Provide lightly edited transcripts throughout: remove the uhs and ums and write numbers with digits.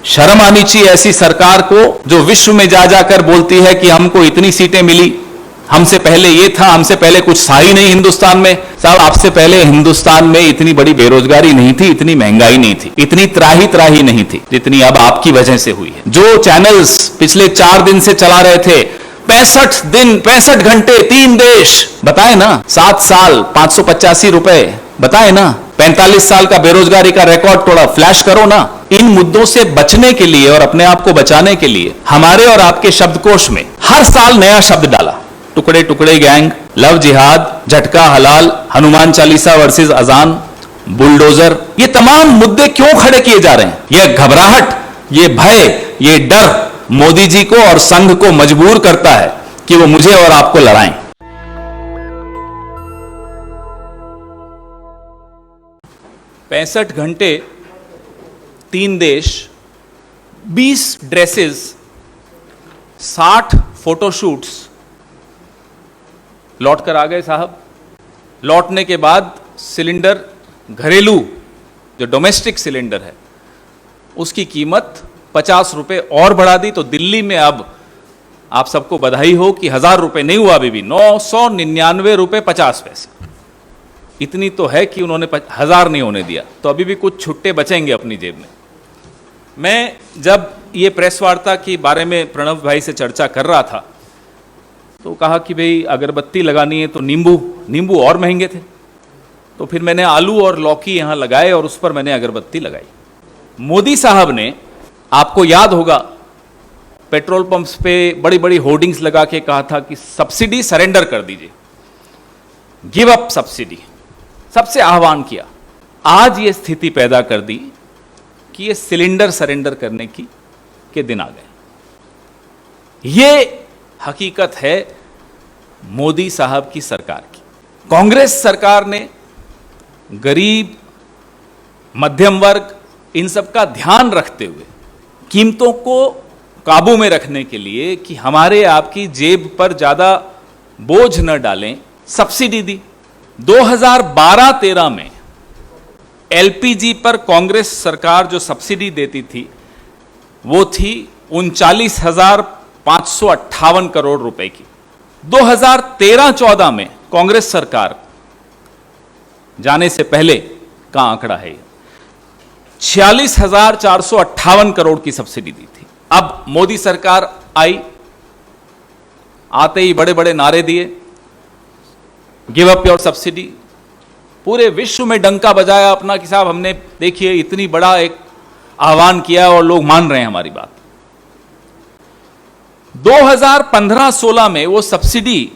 शर्म आनी चाहिए ऐसी सरकार को जो विश्व में जा जाकर बोलती है कि हमको इतनी सीटें मिली, हमसे पहले ये था, हमसे पहले कुछ था ही नहीं हिंदुस्तान में। साहब, आपसे पहले हिंदुस्तान में इतनी बड़ी बेरोजगारी नहीं थी, इतनी महंगाई नहीं थी, इतनी त्राही त्राही नहीं थी जितनी अब आपकी वजह से हुई है। जो चैनल्स पिछले 4 दिन से चला रहे थे, 65 दिन 65 घंटे 3 देश, बताए ना, 7 साल 585 रुपए, बताए ना, 45 साल का बेरोजगारी का रिकॉर्ड तोड़ा, फ्लैश करो ना। इन मुद्दों से बचने के लिए और अपने आप को बचाने के लिए हमारे और आपके शब्दकोश में हर साल नया शब्द डाला। टुकड़े टुकड़े गैंग, लव जिहाद, झटका हलाल, हनुमान चालीसा वर्सेस अजान, बुलडोजर, ये तमाम मुद्दे क्यों खड़े किए जा रहे हैं? यह घबराहट, ये भय, ये डर मोदी जी को और संघ को मजबूर करता है कि वो मुझे और आपको लड़ाएं। 65 घंटे 3 देश, 20 ड्रेसेस, 60 फोटोशूट्स, लौट कर आ गए साहब। लौटने के बाद सिलेंडर, घरेलू जो डोमेस्टिक सिलेंडर है, उसकी कीमत 50 रुपए और बढ़ा दी। तो दिल्ली में अब आप सबको बधाई हो कि 1000 रुपए नहीं हुआ, अभी भी 999 रुपए 50 पैसे। इतनी तो है कि उन्होंने 1000 नहीं होने दिया, तो अभी भी कुछ छुट्टे बचेंगे अपनी जेब में। मैं जब ये प्रेस वार्ता के बारे में प्रणव भाई से चर्चा कर रहा था तो कहा कि भाई अगरबत्ती लगानी है तो नींबू और महंगे थे, तो फिर मैंने आलू और लौकी यहाँ लगाए और उस पर मैंने अगरबत्ती लगाई। मोदी साहब ने, आपको याद होगा, पेट्रोल पंप्स पे बड़ी बड़ी होर्डिंग्स लगा के कहा था कि सब्सिडी सरेंडर कर दीजिए, गिव अप सब्सिडी, सबसे आह्वान किया। आज ये स्थिति पैदा कर दी कि ये सिलेंडर सरेंडर करने के दिन आ गए। ये हकीकत है मोदी साहब की सरकार की। कांग्रेस सरकार ने गरीब, मध्यम वर्ग, इन सब का ध्यान रखते हुए कीमतों को काबू में रखने के लिए कि हमारे आपकी जेब पर ज्यादा बोझ न डालें, सब्सिडी दी। 2012-13 में एलपीजी पर कांग्रेस सरकार जो सब्सिडी देती थी वो थी 39,558 करोड़ रुपए की। 2013-14 में कांग्रेस सरकार जाने से पहले का आंकड़ा है, 46,458 करोड़ की सब्सिडी दी थी। अब मोदी सरकार आई, आते ही बड़े बड़े नारे दिए, गिव अप योर सब्सिडी, पूरे विश्व में डंका बजाया अपना कि साहब हमने, देखिए इतनी बड़ा एक आह्वान किया और लोग मान रहे हैं हमारी बात। 2015-16 में वो सब्सिडी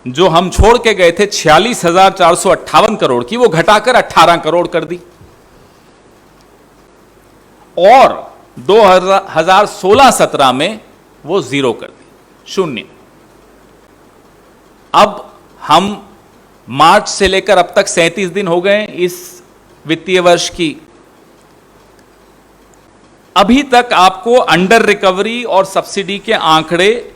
जो हम छोड़ के गए थे 46,458 करोड़ की, वो घटाकर 18 करोड़ कर दी और 2016-17 में वो 0 कर दी, 0। अब हम मार्च से लेकर अब तक 37 दिन हो गए इस वित्तीय वर्ष की, अभी तक आपको अंडर रिकवरी और सब्सिडी के आंकड़े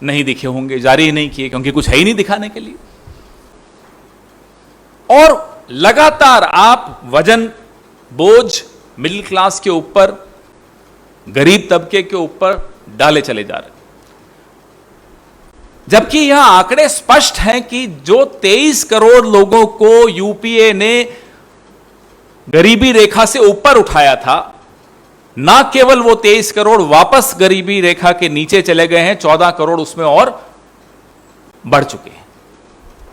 नहीं दिखे होंगे, जारी नहीं किए, क्योंकि कुछ है ही नहीं दिखाने के लिए। और लगातार आप वजन, बोझ मिडिल क्लास के ऊपर, गरीब तबके के ऊपर डाले चले जा रहे, जबकि यह आंकड़े स्पष्ट हैं कि जो 23 करोड़ लोगों को यूपीए ने गरीबी रेखा से ऊपर उठाया था, ना केवल वो 23 करोड़ वापस गरीबी रेखा के नीचे चले गए हैं, 14 करोड़ उसमें और बढ़ चुके हैं।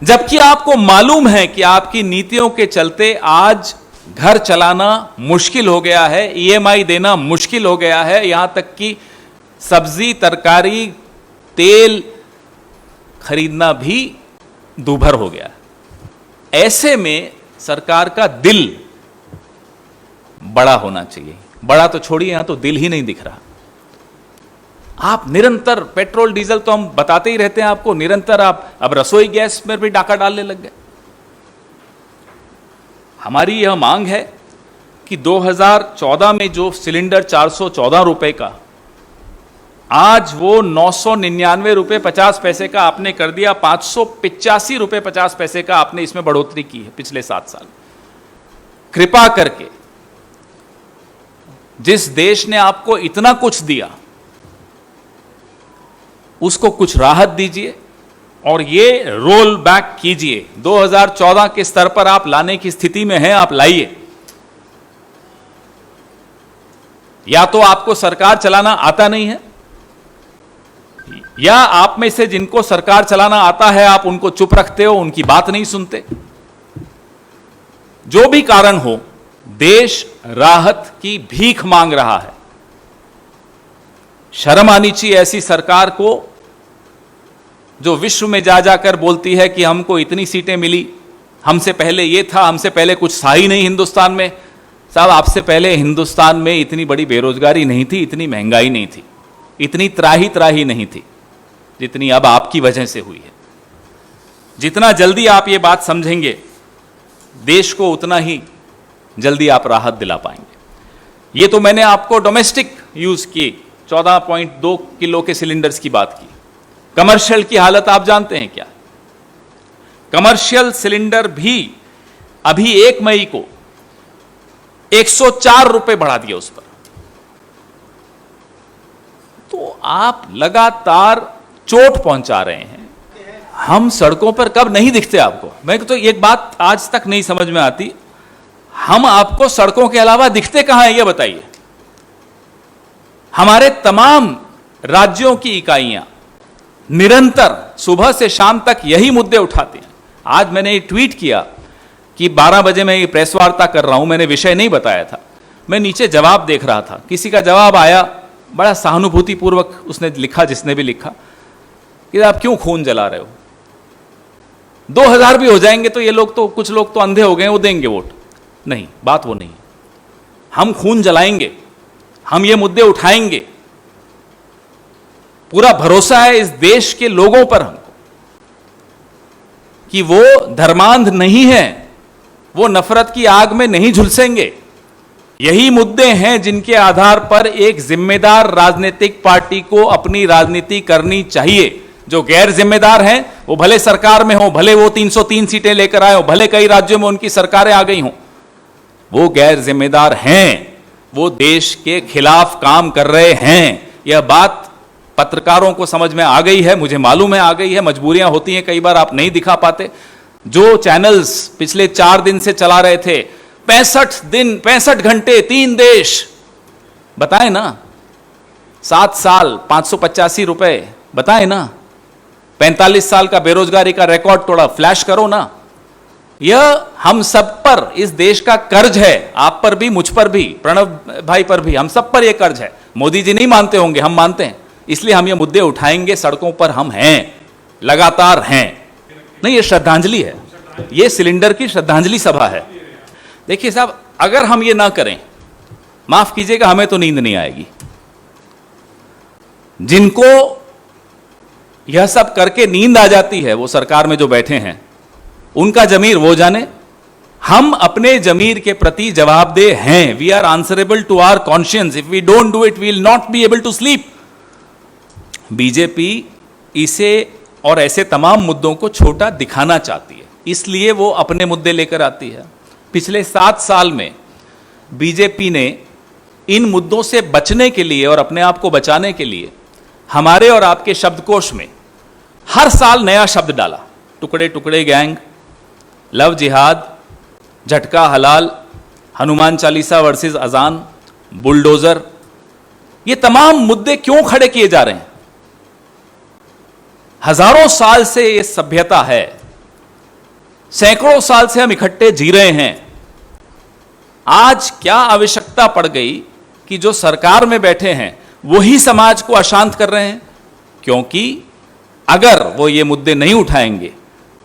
जबकि आपको मालूम है कि आपकी नीतियों के चलते आज घर चलाना मुश्किल हो गया है, ईएमआई देना मुश्किल हो गया है, यहां तक कि सब्जी, तरकारी, तेल खरीदना भी दूभर हो गया। ऐसे में सरकार का दिल बड़ा होना चाहिए। बड़ा तो छोड़िए, यहां तो दिल ही नहीं दिख रहा। आप निरंतर पेट्रोल डीजल तो हम बताते ही रहते हैं आपको, निरंतर आप अब रसोई गैस में भी डाका डालने लग गए। हमारी यह मांग है कि 2014 में जो सिलेंडर 414 रुपए का, आज वो 999 रुपए 50 पैसे का आपने कर दिया, 585 रुपए 50 पैसे का आपने इसमें बढ़ोतरी की है पिछले 7 साल। कृपा करके जिस देश ने आपको इतना कुछ दिया उसको कुछ राहत दीजिए और ये रोल बैक कीजिए। 2014 के स्तर पर आप लाने की स्थिति में हैं, आप लाइए। या तो आपको सरकार चलाना आता नहीं है, या आप में से जिनको सरकार चलाना आता है आप उनको चुप रखते हो, उनकी बात नहीं सुनते। जो भी कारण हो, देश राहत की भीख मांग रहा है। शर्म आनी चाहिए ऐसी सरकार को जो विश्व में जा जाकर बोलती है कि हमको इतनी सीटें मिली, हमसे पहले ये था, हमसे पहले कुछ था ही नहीं हिंदुस्तान में। साहब, आपसे पहले हिंदुस्तान में इतनी बड़ी बेरोजगारी नहीं थी, इतनी महंगाई नहीं थी, इतनी त्राही नहीं थी जितनी अब आपकी वजह से हुई है। जितना जल्दी आप ये बात समझेंगे, देश को उतना ही जल्दी आप राहत दिला पाएंगे। ये तो मैंने आपको डोमेस्टिक यूज की 14.2 किलो के सिलेंडर्स की बात की। कमर्शियल की हालत आप जानते हैं क्या? कमर्शियल सिलेंडर भी अभी 1 मई को 104 रुपए बढ़ा दिया उस पर। तो आप लगातार चोट पहुंचा रहे हैं। हम सड़कों पर कब नहीं दिखते आपको? मैं तो एक बात आज तक नहीं समझ में आती, हम आपको सड़कों के अलावा दिखते कहां हैं ये बताइए। हमारे तमाम राज्यों की इकाइयां निरंतर सुबह से शाम तक यही मुद्दे उठाती हैं। आज मैंने ट्वीट किया कि 12 बजे मैं ये प्रेस वार्ता कर रहा हूं, मैंने विषय नहीं बताया था, मैं नीचे जवाब देख रहा था। किसी का जवाब आया, बड़ा सहानुभूतिपूर्वक उसने लिखा, जिसने भी लिखा, कि आप क्यों खून जला रहे हो, 2000 भी हो जाएंगे तो ये लोग तो, कुछ लोग तो अंधे हो गए, वो देंगे वोट। नहीं, बात वो नहीं। हम खून जलाएंगे, हम ये मुद्दे उठाएंगे। पूरा भरोसा है इस देश के लोगों पर हमको कि वो धर्मांध नहीं है, वो नफरत की आग में नहीं झुलसेंगे। यही मुद्दे हैं जिनके आधार पर एक जिम्मेदार राजनीतिक पार्टी को अपनी राजनीति करनी चाहिए। जो गैर जिम्मेदार हैं वो भले सरकार में हो, भले वो 303 सीटें लेकर आए हो, भले कई राज्यों में उनकी सरकारें आ गई हों, वो गैर जिम्मेदार हैं, वो देश के खिलाफ काम कर रहे हैं। यह बात पत्रकारों को समझ में आ गई है, मुझे मालूम है आ गई है। मजबूरियां होती हैं, कई बार आप नहीं दिखा पाते। जो चैनल्स पिछले 4 दिन से चला रहे थे, 65 दिन 65 घंटे 3 देश, बताएं ना, 7 साल 585 रुपए, बताएं ना, 45 साल का बेरोजगारी का रिकॉर्ड तोड़ा, फ्लैश करो ना। यह हम सब पर, इस देश का कर्ज है, आप पर भी, मुझ पर भी, प्रणव भाई पर भी, हम सब पर यह कर्ज है। मोदी जी नहीं मानते होंगे, हम मानते हैं, इसलिए हम ये मुद्दे उठाएंगे। सड़कों पर हम हैं, लगातार हैं। नहीं, ये श्रद्धांजलि है, ये सिलेंडर की श्रद्धांजलि सभा है। देखिए साहब, अगर हम ये ना करें, माफ कीजिएगा, हमें तो नींद नहीं आएगी। जिनको यह सब करके नींद आ जाती है, वो सरकार में जो बैठे हैं, उनका जमीर वो जाने। हम अपने जमीर के प्रति जवाबदेह हैं। We are answerable to our conscience. If we don't do it, we will not be able to sleep. BJP इसे और ऐसे तमाम मुद्दों को छोटा दिखाना चाहती है, इसलिए वो अपने मुद्दे लेकर आती है। पिछले 7 साल में बीजेपी ने इन मुद्दों से बचने के लिए और अपने आप को बचाने के लिए हमारे और आपके शब्दकोश में हर साल नया शब्द डाला। टुकड़े टुकड़े गैंग, लव जिहाद, झटका हलाल, हनुमान चालीसा वर्सेस अजान, बुलडोजर, ये तमाम मुद्दे क्यों खड़े किए जा रहे हैं? हजारों साल से ये सभ्यता है, सैकड़ों साल से हम इकट्ठे जी रहे हैं। आज क्या आवश्यकता पड़ गई कि जो सरकार में बैठे हैं वही समाज को अशांत कर रहे हैं? क्योंकि अगर वो ये मुद्दे नहीं उठाएंगे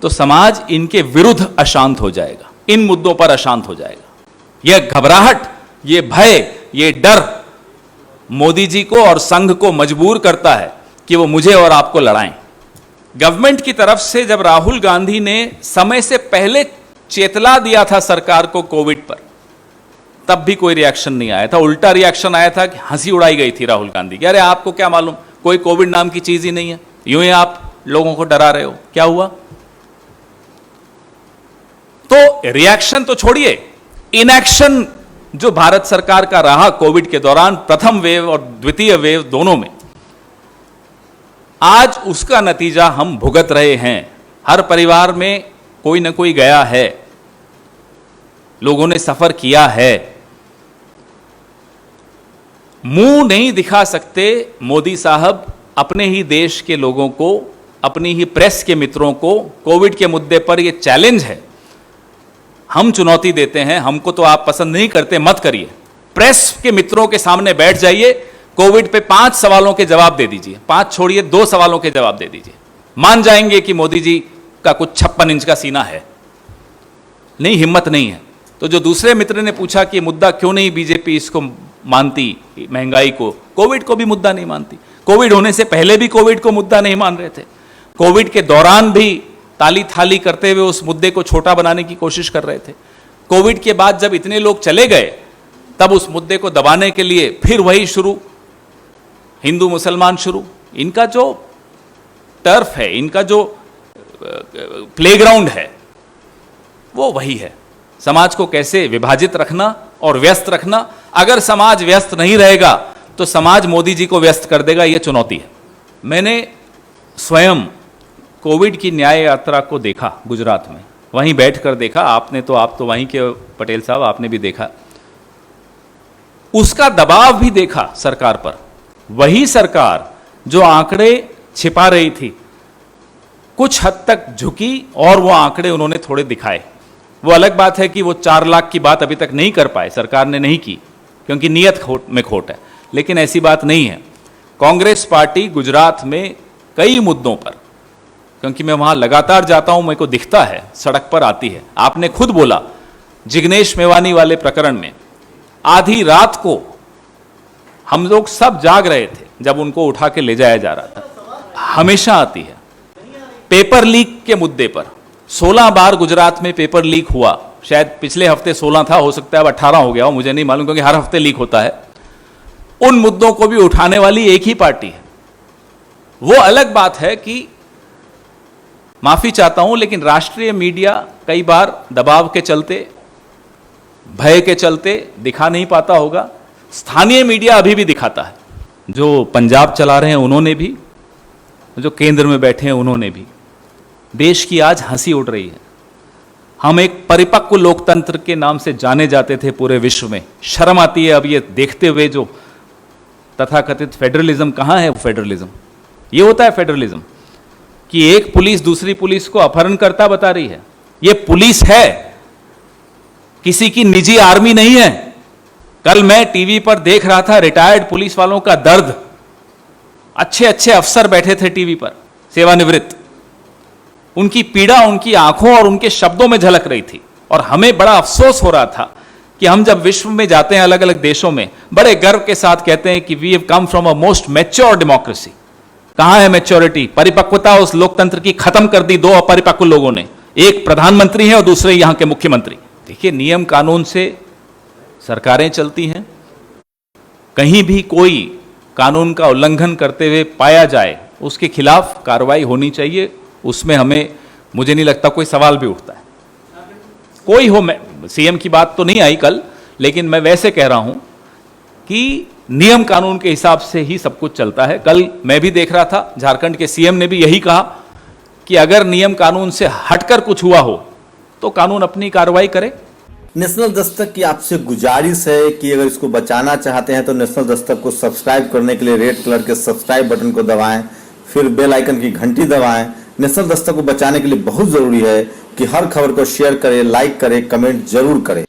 तो समाज इनके विरुद्ध अशांत हो जाएगा, इन मुद्दों पर अशांत हो जाएगा। यह घबराहट, ये भय, ये डर मोदी जी को और संघ को मजबूर करता है कि वो मुझे और आपको लड़ाएं। गवर्नमेंट की तरफ से जब राहुल गांधी ने समय से पहले चेतला दिया था सरकार को कोविड पर, तब भी कोई रिएक्शन नहीं आया था। उल्टा रिएक्शन आया था कि हंसी उड़ाई गई थी राहुल गांधी की। अरे आपको क्या मालूम, कोई कोविड नाम की चीज ही नहीं है, यूं ही आप लोगों को डरा रहे हो। क्या हुआ? तो रिएक्शन तो छोड़िए, इनएक्शन जो भारत सरकार का रहा कोविड के दौरान, प्रथम वेव और द्वितीय वेव दोनों में, आज उसका नतीजा हम भुगत रहे हैं। हर परिवार में कोई ना कोई गया है, लोगों ने सफर किया है। मुंह नहीं दिखा सकते मोदी साहब अपने ही देश के लोगों को, अपनी ही प्रेस के मित्रों को। कोविड के मुद्दे पर यह चैलेंज है, हम चुनौती देते हैं। हमको तो आप पसंद नहीं करते, मत करिए। प्रेस के मित्रों के सामने बैठ जाइए, कोविड पे 5 सवालों के जवाब दे दीजिए, 5 छोड़िए 2 सवालों के जवाब दे दीजिए। मान जाएंगे कि मोदी जी का कुछ 56 इंच का सीना है। नहीं, हिम्मत नहीं है। तो जो दूसरे मित्र ने पूछा कि मुद्दा क्यों नहीं बीजेपी इसको मानती, महंगाई को, कोविड को भी मुद्दा नहीं मानती। कोविड होने से पहले भी कोविड को मुद्दा नहीं मान रहे थे, कोविड के दौरान भी ताली थाली करते हुए उस मुद्दे को छोटा बनाने की कोशिश कर रहे थे। कोविड के बाद जब इतने लोग चले गए, तब उस मुद्दे को दबाने के लिए फिर वही शुरू, हिंदू मुसलमान शुरू। इनका जो टर्फ है, इनका जो प्लेग्राउंड है, वो वही है। समाज को कैसे विभाजित रखना और व्यस्त रखना। अगर समाज व्यस्त नहीं रहेगा तो समाज मोदी जी को व्यस्त कर देगा, यह चुनौती है। मैंने स्वयं कोविड की न्याय यात्रा को देखा गुजरात में, वहीं बैठकर देखा। आप तो वहीं के पटेल साहब, आपने भी देखा। उसका दबाव भी देखा सरकार पर। वही सरकार जो आंकड़े छिपा रही थी, कुछ हद तक झुकी और वो आंकड़े उन्होंने थोड़े दिखाए। वो अलग बात है कि वो 4 लाख की बात अभी तक नहीं कर पाए, सरकार ने नहीं की, क्योंकि नीयत में खोट है। लेकिन ऐसी बात नहीं है। कांग्रेस पार्टी गुजरात में कई मुद्दों पर, क्योंकि मैं वहां लगातार जाता हूं, मेरे को दिखता है, सड़क पर आती है। आपने खुद बोला जिग्नेश मेवानी वाले प्रकरण में आधी रात को हम लोग सब जाग रहे थे जब उनको उठा के ले जाया जा रहा था। हमेशा आती है। पेपर लीक के मुद्दे पर 16 बार गुजरात में पेपर लीक हुआ। शायद पिछले हफ्ते 16 था, हो सकता है अब 18 हो गया हो, मुझे नहीं मालूम, क्योंकि हर हफ्ते लीक होता है। उन मुद्दों को भी उठाने वाली एक ही पार्टी है। वो अलग बात है कि माफी चाहता हूं, लेकिन राष्ट्रीय मीडिया कई बार दबाव के चलते, भय के चलते दिखा नहीं पाता होगा। स्थानीय मीडिया अभी भी दिखाता है। जो पंजाब चला रहे हैं उन्होंने भी, जो केंद्र में बैठे हैं उन्होंने भी। देश की आज हंसी उड़ रही है। हम एक परिपक्व लोकतंत्र के नाम से जाने जाते थे पूरे विश्व में। शर्म आती है अब ये देखते हुए, जो तथाकथित फेडरलिज्म कहाँ है। वो फेडरलिज्म, ये होता है फेडरलिज्म कि एक पुलिस दूसरी पुलिस को अपहरणकर्ता बता रही है। ये पुलिस है, किसी की निजी आर्मी नहीं है। कल मैं टीवी पर देख रहा था रिटायर्ड पुलिस वालों का दर्द। अच्छे अच्छे अफसर बैठे थे टीवी पर, सेवानिवृत्त। उनकी पीड़ा उनकी आंखों और उनके शब्दों में झलक रही थी। और हमें बड़ा अफसोस हो रहा था कि हम जब विश्व में जाते हैं, अलग अलग देशों में, बड़े गर्व के साथ कहते हैं कि we have come from a most mature democracy. कहां है मैच्योरिटी? परिपक्वता उस लोकतंत्र की खत्म कर दी 2 अपरिपक्व लोगों ने। एक प्रधानमंत्री है और दूसरे यहां के मुख्यमंत्री। देखिए, नियम कानून से सरकारें चलती हैं। कहीं भी कोई कानून का उल्लंघन करते हुए पाया जाए, उसके खिलाफ कार्रवाई होनी चाहिए। उसमें हमें, मुझे नहीं लगता कोई सवाल भी उठता है। कोई हो, मैं सीएम की बात तो नहीं आई कल, लेकिन मैं वैसे कह रहा हूं कि नियम कानून के हिसाब से ही सब कुछ चलता है। कल मैं भी देख रहा था, झारखंड के सीएम ने भी यही कहा कि अगर नियम कानून से हटकर कुछ हुआ हो तो कानून अपनी कार्रवाई करे। नेशनल दस्तक की आपसे गुजारिश है कि अगर इसको बचाना चाहते हैं तो नेशनल दस्तक को सब्सक्राइब करने के लिए रेड कलर के सब्सक्राइब बटन को दबाएं, फिर बेल आइकन की घंटी दबाएं। नेशनल दस्तक को बचाने के लिए बहुत जरूरी है कि हर खबर को शेयर करें, लाइक करें, कमेंट जरूर करें।